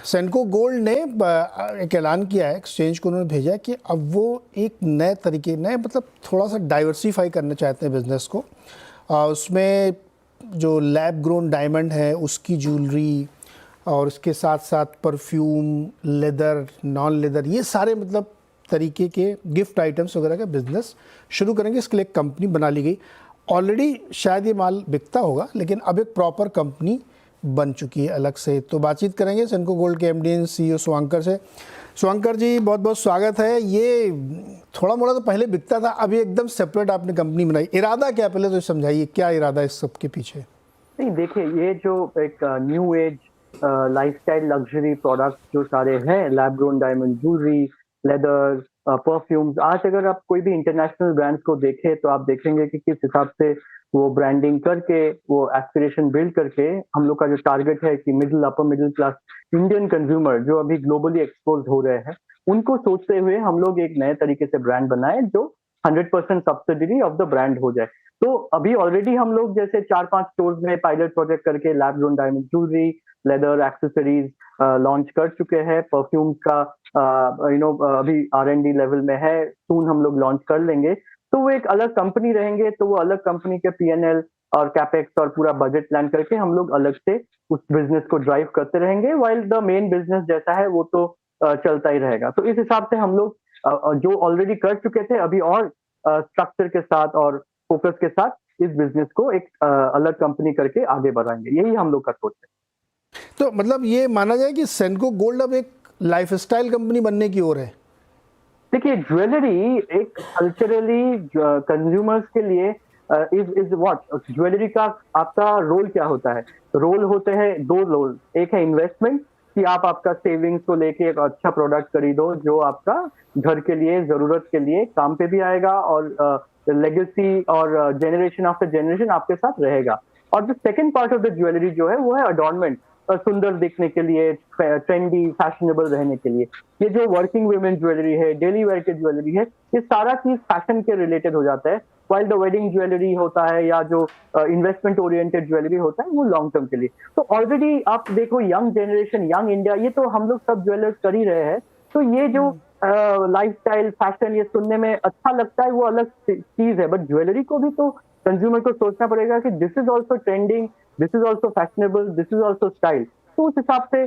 सेनको gold ने एक ऐलान किया है, एक्सचेंज को उन्होंने भेजा है कि अब वो एक नए तरीके नए मतलब थोड़ा सा डाइवर्सिफाई करना चाहते हैं बिजनेस को। उसमें जो लैब ग्रोन डायमंड है उसकी ज्वेलरी और उसके साथ साथ परफ्यूम, लेदर, नॉन लेदर, ये सारे मतलब तरीके के गिफ्ट आइटम्स वगैरह का बिजनेस शुरू करेंगे। इसके लिए एक कंपनी बना ली गई। ऑलरेडी शायद ये माल बिकता होगा, लेकिन अब एक प्रॉपर कंपनी बन चुकी है अलग से। तो बातचीत करेंगे सेनको गोल्ड के एमडी एंड सीईओ शुभंकर से। शुभंकर जी, बहुत बहुत स्वागत है। ये थोड़ा मोड़ा तो पहले बिकता था, अभी एकदम सेपरेट आपने कंपनी बनाई, इरादा क्या, पहले तो समझाइए क्या इरादा इस सब के पीछे? नहीं, देखिए, ये जो एक new age lifestyle luxury product जो सारे हैं, lab grown diamond jewellery, leather, perfumes, आज अगर आप कोई भी इंटरनेशनल ब्रांड्स को देखें तो आप देखेंगे कि किस हिसाब से वो ब्रांडिंग करके, वो एस्पिरेशन बिल्ड करके, हम लोग का जो टारगेट है कि middle upper middle class Indian consumer जो अभी ग्लोबली एक्सपोज हो रहे हैं, उनको सोचते हुए हम लोग एक नए तरीके से ब्रांड बनाए जो 100% सब्सिडरी ऑफ द ब्रांड हो जाए। तो अभी ऑलरेडी हम लोग जैसे 4-5 स्टोर्स में पायलट प्रोजेक्ट करके lab grown diamond jewellery, leather, accessories launch कर चुके हैं। परफ्यूम का अभी R&D लेवल में है, सून हम लोग लॉन्च कर लेंगे। तो वो एक अलग कंपनी रहेंगे, तो वो अलग कंपनी के P&L और कैपेक्स और पूरा बजट प्लान करके हम लोग अलग से उस बिजनेस को ड्राइव करते रहेंगे, वाइल द मेन बिजनेस जैसा है वो तो चलता ही रहेगा। तो इस हिसाब से हम लोग जो ऑलरेडी कर चुके थे, अभी और स्ट्रक्चर के साथ और फोकस के साथ इस बिजनेस को एक अलग कंपनी करके आगे बढ़ाएंगे। यही हम लोग का सोच है। तो मतलब ये माना जाए कि सेनको गोल्ड अब एक लाइफस्टाइल कंपनी बनने की ओर है। देखिए, ज्वेलरी एक कल्चरली कंज्यूमर्स के लिए इज व्हाट ज्वेलरी का आपका रोल क्या होता है? रोल होते हैं दो रोल। एक है इन्वेस्टमेंट, कि आप आपका सेविंग्स को लेके एक अच्छा प्रोडक्ट खरीदो जो आपका घर के लिए, जरूरत के लिए काम पे भी आएगा और लेगेसी और जनरेशन आफ्टर जनरेशन आपके साथ रहेगा। और जो second part of the jewellery जो है वो है अडॉर्नमेंट, सुंदर दिखने के लिए, ट्रेंडी फैशनेबल रहने के लिए। ये जो वर्किंग वुमेन ज्वेलरी है, डेली वेयर की ज्वेलरी है, ये सारा चीज फैशन के रिलेटेड हो जाता है। वाइल द वेडिंग ज्वेलरी होता है या जो इन्वेस्टमेंट ओरिएंटेड ज्वेलरी होता है वो लॉन्ग टर्म के लिए। तो ऑलरेडी आप देखो, यंग जनरेशन, यंग इंडिया, ये तो हम लोग सब ज्वेलर्स कर ही रहे हैं। तो ये जो लाइफस्टाइल फैशन, ये सुनने में अच्छा लगता है, वो अलग चीज है, बट ज्वेलरी को भी तो कंज्यूमर को सोचना पड़ेगा कि this is also trending, this is also fashionable, this is also style. तो उस हिसाब से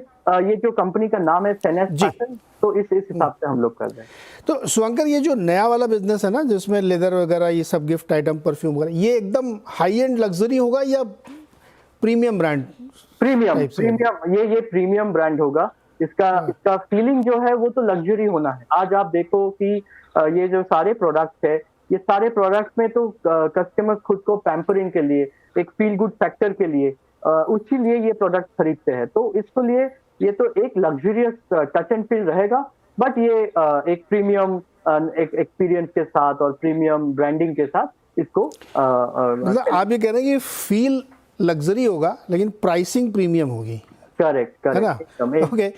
ये जो कंपनी का नाम है सेनेस फैशन, तो इस हिसाब से हम लोग कर रहे हैं। तो शुभंकर, ये जो नया वाला बिजनेस है ना, जिसमें लेदर वगैरह, ये सब गिफ्ट आइटम, परफ्यूम वगैरह, ये एकदम हाई एंड लग्जरी होगा या प्रीमियम ब्रांड? प्रीमियम ये प्रीमियम ब्रांड होगा। इसका फीलिंग जो है वो तो लग्जरी होना है। आज आप देखो कि ये जो सारे प्रोडक्ट्स है, ये सारे प्रोडक्ट्स में तो कस्टमर्स खुद को पैम्परिंग के लिए, एक फील गुड फैक्टर के लिए, उसके लिए ये प्रोडक्ट खरीदते हैं। तो इसके लिए ये तो एक लग्जरियस टच एंड फील रहेगा, बट ये एक प्रीमियम एक एक्सपीरियंस के साथ और प्रीमियम ब्रांडिंग के साथ इसको मतलब आप ये कह रहे हैं कि फील लग्जरी होगा लेकिन प्राइसिंग प्रीमियम होगी। करेक्ट, है ना? Okay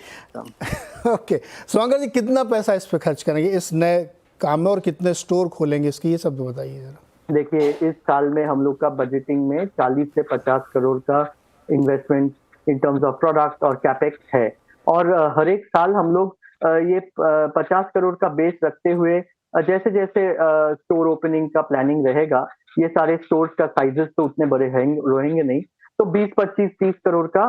okay. शुभंकर जी, कितना पैसा इस पे खर्च करेंगे इस नए काम में, और कितने स्टोर खोलेंगे इसके, ये सब तो बताइए जरा। देखिए, इस साल में हम लोग का बजटिंग में 40 से 50 करोड़ का investment in terms of product और कैपेक्स है। और हर एक साल हम लोग ये 50 करोड़ का बेस रखते हुए जैसे जैसे स्टोर ओपनिंग का प्लानिंग रहेगा, ये सारे स्टोर्स का साइजेस तो उतने बड़े रहेंगे नहीं, तो 20, 25, 30 करोड़ का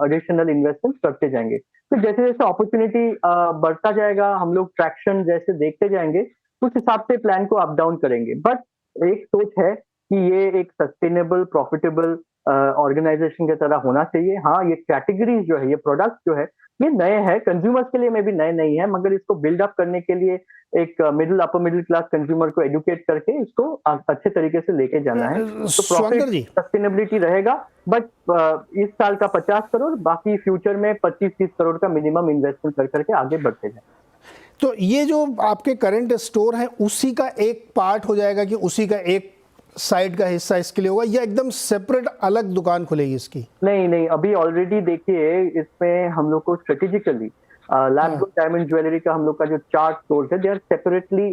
एडिशनल इन्वेस्टमेंट करते जाएंगे। तो जैसे जैसे अपॉर्चुनिटी बढ़ता जाएगा, हम लोग ट्रैक्शन जैसे देखते जाएंगे, उस हिसाब से प्लान को अप डाउन करेंगे। बट एक सोच है कि ये एक सस्टेनेबल, प्रॉफिटेबल ऑर्गेनाइजेशन की तरह होना चाहिए। हाँ, ये कैटेगरीज जो है, ये प्रोडक्ट जो है, ये नए हैं, कंज्यूमर्स के लिए में भी नए नहीं है, मगर इसको बिल्डअप करने के लिए एक middle upper middle class consumer को एडुकेट करके इसको अच्छे तरीके से लेके जाना है। तो प्रॉफिट, सस्टेनेबिलिटी रहेगा। बट इस साल का 50 करोड़, बाकी फ्यूचर में 25-30 करोड़ का मिनिमम इन्वेस्टमेंट कर करके आगे बढ़ते जाए। तो ये जो आपके करंट स्टोर है, उसी का एक पार्ट हो जाएगा कि उसी का एक साइड का हिस्सा इसके लिए होगा, या एकदम सेपरेट अलग दुकान खुलेगी इसकी? नहीं, अभी ऑलरेडी देखिए, इसमें हम लोग को strategically lab grown diamond jewellery का हम लोग का जो 4 स्टोर्स है, दे आर सेपरेटली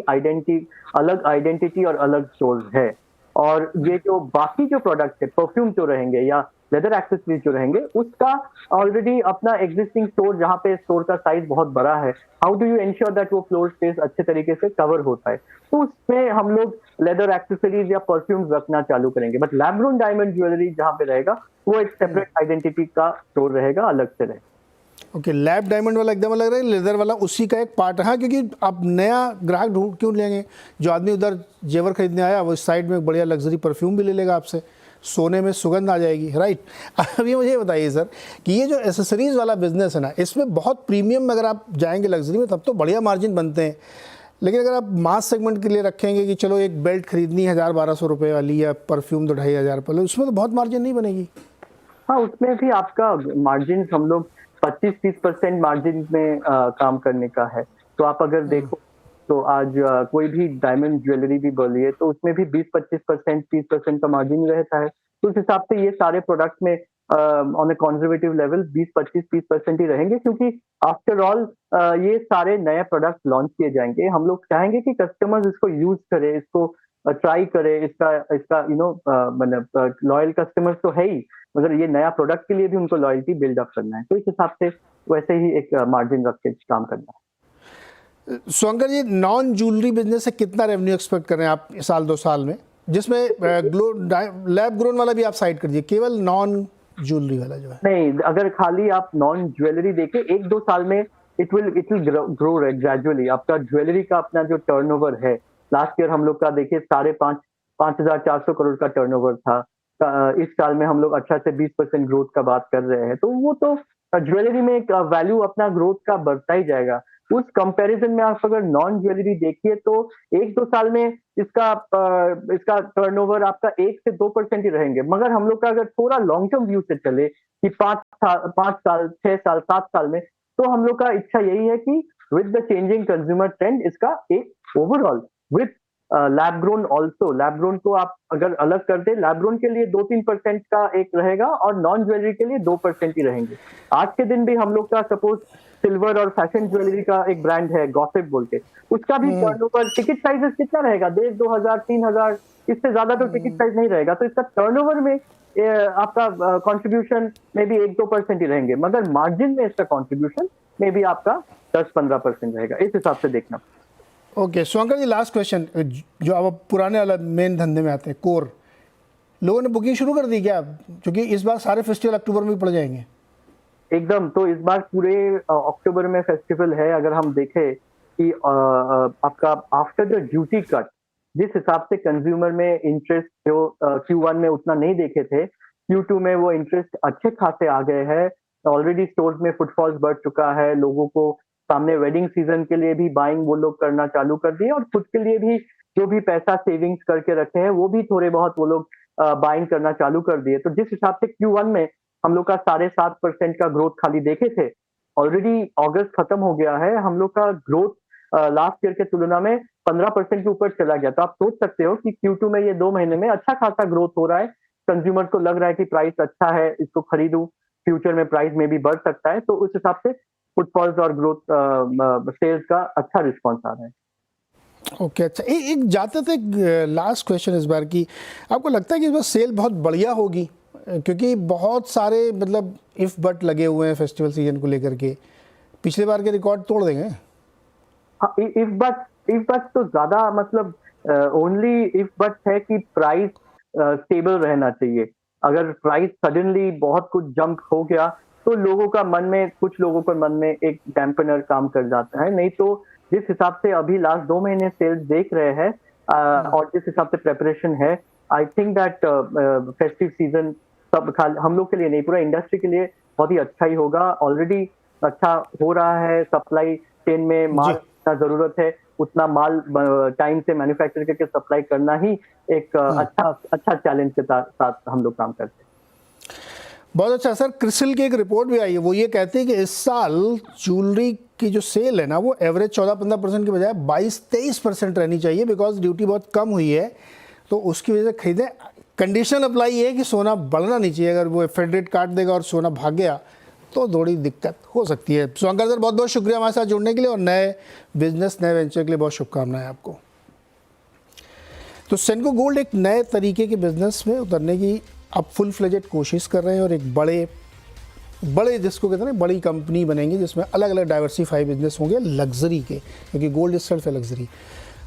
अलग आइडेंटिटी और अलग स्टोर्स है। और ये जो बाकी जो प्रोडक्ट है, परफ्यूम जो रहेंगे या लेदर एक्सेसरीज जो रहेंगे उसका ऑलरेडी अपना एग्जिस्टिंग स्टोर, जहाँ पे स्टोर का साइज बहुत बड़ा है, how do you ensure that वो फ्लोर स्पेस अच्छे तरीके से कवर होता है, तो उसमें हम लोग लेदर एक्सेसरीज या परफ्यूम्स रखना चालू करेंगे। But lab grown diamond jewellery जहाँ पे रहेगा वो एक सेपरेट आइडेंटिटी का स्टोर रहेगा, अलग से रहेगा। ओके, लैब डायमंड वाला एकदम लग रहा है, लेदर वाला उसी का एक पार्ट है। हाँ, क्योंकि आप नया ग्राहक ढूंढ क्यों लेंगे? जो आदमी उधर जेवर खरीदने आया वो इस साइड में एक बढ़िया लग्जरी परफ्यूम भी ले लेगा आपसे, सोने में सुगंध आ जाएगी, राइट। अब ये मुझे बताइए सर कि ये जो एसेसरीज वाला बिजनेस है ना, इसमें बहुत प्रीमियम में अगर आप जाएंगे लग्जरी में तब तो बढ़िया मार्जिन बनते हैं, लेकिन अगर आप मास सेगमेंट के लिए रखेंगे कि चलो एक बेल्ट खरीदनी है 1000-1200 रुपये वाली या परफ्यूम तो 2500 पर, उसमें तो बहुत मार्जिन नहीं बनेगी। हाँ, उसमें भी आपका मार्जिन हम लोग 25-30% मार्जिन में काम करने का है। तो आप अगर देखो तो आज कोई भी डायमंड ज्वेलरी भी बोलिए तो उसमें भी 20-25%, 30% का मार्जिन रहता है। तो उस हिसाब से ये सारे प्रोडक्ट में ऑन ए कंजर्वेटिव लेवल 20-25-30% ही रहेंगे, क्योंकि आफ्टर ऑल ये सारे नए प्रोडक्ट लॉन्च किए जाएंगे। हम लोग चाहेंगे कि कस्टमर्स इसको यूज करे, इसको ट्राई करे, इसका इसका मतलब लॉयल कस्टमर्स तो है ही, मगर ये नया प्रोडक्ट के लिए भी उनको लॉयल्टी बिल्डअप करना है। तो इस हिसाब से वैसे ही एक मार्जिन रख के काम करना है। Shankar ji, non jewellery business से कितना रेवेन्यू एक्सपेक्ट कर रहे हैं आप साल 2 साल में, जिसमें लैब ग्रोन वाला भी आप साइड कर दीजिए, केवल नॉन ज्वेलरी वाला जो है? नहीं, अगर खाली आप नॉन ज्वेलरी देखें 1-2 साल में इट विल ग्रो ग्रेजुअली। आपका ज्वेलरी का अपना जो टर्नओवर है, लास्ट ईयर हम लोग का देखिए 5,400 करोड़ का टर्नओवर था। इस साल में हम लोग अच्छा से 20% ग्रोथ का बात कर रहे हैं, तो वो तो ज्वेलरी में एक वैल्यू अपना ग्रोथ का बढ़ता ही जाएगा। उस कंपैरिजन में आप अगर नॉन ज्वेलरी देखिए तो 1-2 साल में इसका टर्नओवर आपका 1 से 2% ही रहेंगे। मगर हम लोग का अगर थोड़ा लॉन्ग टर्म व्यू से चले कि 5 साल, 6 साल, 7 साल में, तो हम लोग का इच्छा यही है कि with the changing consumer trend इसका एक overall with lab grown also, lab grown को आप अगर अलग कर दे, लैब ग्रोन के लिए 2-3% का एक रहेगा और नॉन ज्वेलरी के लिए 2% ही रहेंगे। आज के दिन भी हम लोग का सपोज सिल्वर और फैशन ज्वेलरी का एक ब्रांड है गॉसिप बोल के, उसका भी टर्नओवर टिकट साइजेस कितना रहेगा? 1,500, 2,000, इससे ज्यादा तो टिकट साइज नहीं रहेगा। तो इसका टर्नओवर में आपका कंट्रीब्यूशन में भी 1-2% ही रहेंगे, मगर मार्जिन में इसका कंट्रीब्यूशन में भी आपका 10-15% रहेगा। इस हिसाब से देखना। Okay, Shankar ji, last question, जो अब पुराने वाला मेन धंधे में आते हैं, कोर लोगों ने बुकिंग शुरू कर दी क्या? क्योंकि इस बार सारे फेस्टिवल अक्टूबर में पड़ जाएंगे। एकदम, तो इस बार पूरे अक्टूबर में फेस्टिवल है। अगर हम देखें कि आपका आफ्टर द ड्यूटी कट, जिस हिसाब से कंज्यूमर में इंटरेस्ट जो Q1 में उतना नहीं देखे थे, Q2 में वो इंटरेस्ट अच्छे खासे आ गए हैं। ऑलरेडी स्टोर्स में फुटफॉल्स बढ़ चुका है, लोगों को सामने वेडिंग सीजन के लिए भी बाइंग वो लोग करना चालू कर दिए, और खुद के लिए भी जो भी पैसा सेविंग्स करके रखे हैं वो भी थोड़े बहुत वो लोग बाइंग करना चालू कर दिए। तो जिस हिसाब से Q1 में हम लोग का 7.5% का ग्रोथ खाली देखे थे, ऑलरेडी अगस्त खत्म हो गया है, हम लोग का ग्रोथ लास्ट ईयर के तुलना में 15% के ऊपर चला गया। तो आप सोच सकते हो कि Q2 में ये 2 महीने में अच्छा खासा ग्रोथ हो रहा है। कंज्यूमर को लग रहा है कि प्राइस अच्छा है, इसको खरीदूं, फ्यूचर में प्राइस में भी बढ़ सकता है। तो उस हिसाब से फुटफॉल्स और ग्रोथ सेल्स का अच्छा रिस्पॉन्स आ रहा है। ओके, अच्छा, एक जाते थे लास्ट क्वेश्चन इस बार की, आपको लगता है कि इस बार सेल बहुत बढ़िया होगी? क्योंकि बहुत सारे मतलब इफ बट लगे हुए हैं फेस्टिवल सीजन को लेकर के, पिछले बार के रिकॉर्ड तोड़ देंगे। हाँ, इफ बट तो ज्यादा मतलब ओनली इफ बट है कि प्राइस स्टेबल रहना चाहिए। अगर प्राइस सडनली बहुत कुछ जंप हो गया तो लोगों का मन में, कुछ लोगों के मन में एक डैम्पनर काम कर जाता है। नहीं तो जिस हिसाब से अभी लास्ट 2 महीने सेल्स देख रहे हैं और जिस हिसाब से प्रेपरेशन है, I think that festive season सब हम लोग के लिए नहीं, पूरा इंडस्ट्री के लिए बहुत ही अच्छा ही होगा। ऑलरेडी अच्छा हो रहा है, सप्लाई चेन में माल जितना जरूरत है उतना माल टाइम से मैन्युफैक्चर करके सप्लाई करना ही एक अच्छा चैलेंज के साथ हम लोग काम करते हैं। बहुत अच्छा सर। क्रिसिल की एक रिपोर्ट भी आई है, वो ये कहती है कि इस साल ज्वेलरी की जो सेल है ना, वो एवरेज 14-15% के बजाय 22-23% रहनी चाहिए, बिकॉज ड्यूटी बहुत कम हुई है, तो उसकी वजह से खरीदें। कंडीशन अप्लाई ये है कि सोना बढ़ना नहीं चाहिए। अगर वो फेड रेट काट देगा और सोना भाग गया तो थोड़ी दिक्कत हो सकती है। शंकर सर, बहुत बहुत शुक्रिया हमारे साथ जुड़ने के लिए, और नए बिजनेस, नए वेंचर के लिए बहुत शुभकामनाएं आपको। तो सेनको गोल्ड एक नए तरीके के बिजनेस में उतरने की अब फुल फ्लेजेड कोशिश कर रहे हैं और एक बड़े बड़े जिसको कहते हैं ना बड़ी कंपनी बनेंगी जिसमें अलग अलग डाइवर्सिफाई बिजनेस होंगे लग्जरी के, क्योंकि गोल्ड इज सेल्फ है लग्जरी।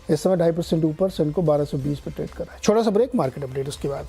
इस समय 2.5% ऊपर सेंको 1220 पे ट्रेड कर रहा है। छोटा सा ब्रेक, मार्केट अपडेट उसके बाद।